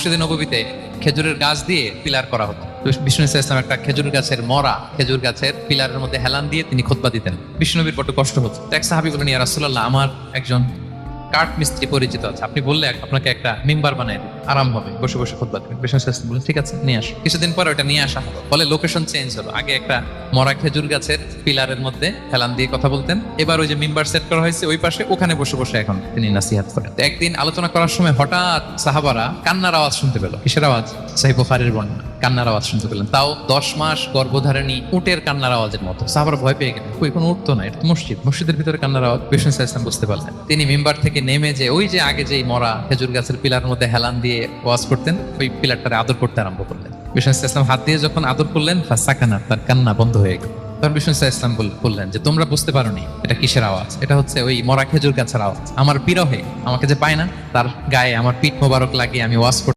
মসজিদে নববীতে খেজুরের গাছ দিয়ে পিলার করা হতো। বিষ্ণু ইসলাম একটা খেজুর গাছের মরা খেজুর গাছের পিলারের মধ্যে হেলান দিয়ে তিনি খুতবা দিতেন। বিষ্ণুনবীর বড় কষ্ট হতো। তো এক সাহাবী বলেন, ইয়া রাসূলুল্লাহ, আমার একজন কাঠ মিস্ত্রি পরিচিত আছে, আপনি বললে আপনাকে একটা মিম্বার বানাই দিন, আরাম হবে, বসে বসে খুতবা দিবেন। বিষ্ণু ইসলাম বলেন, ঠিক আছে, নিয়ে আসো। কিছুদিন পরে ওটা নিয়ে আসা হলো। ফলে লোকেশন চেঞ্জ হলো। আগে একটা মরা খেজুর গাছের পিলারের মধ্যে হেলান দিয়ে কথা বলতেন, এবার ওই যে মিম্বার সেট করা হয়েছে ওই পাশে, ওখানে বসে বসে এখন তিনি নাসিহাত করেন। তো একদিন আলোচনা করার সময় হঠাৎ সাহাবারা কান্নার আওয়াজ শুনতে পেল। কিসের আওয়াজ? সহিহ বুখারীর বর্ণনা। কান্নার আওয়াজ শুনতে পেলেন, তাও 10 মাস গর্ভধারিণী উটের কান্নার আওয়াজের মতো। সাহাবারা ভয় পেয়ে গেলেন, কই কোনো উট তো না, এটা তো মসজিদ, মসজিদের ভিতরে কান্নার আওয়াজ। বিষ্ণু ইসলাম বুঝতে পারলেন। তিনি মিম্বার থেকে নেমে যে ওই যে আগে যে মরা খেজুর গাছের পিলারের মধ্যে হেলান দিয়ে ওয়াজ করতেন, ওই পিলারটারে আদর করতে আরম্ভ করলেন। বিষ্ণু ইসলাম হাত দিয়ে যখন আদর করলেন, ফাসাকানা, তার কান্না বন্ধ হয়ে গেল। তখন বিষ্ণু ইসলাম বললেন যে তোমরা বুঝতে পারোনি এটা কিসের আওয়াজ, এটা হচ্ছে ওই মরা খেজুর গাছের আওয়াজ। আমার বিরহে আমাকে যে পায় না, তার গায়ে আমার পিঠ মোবারক লাগিয়ে আমি ওয়াজ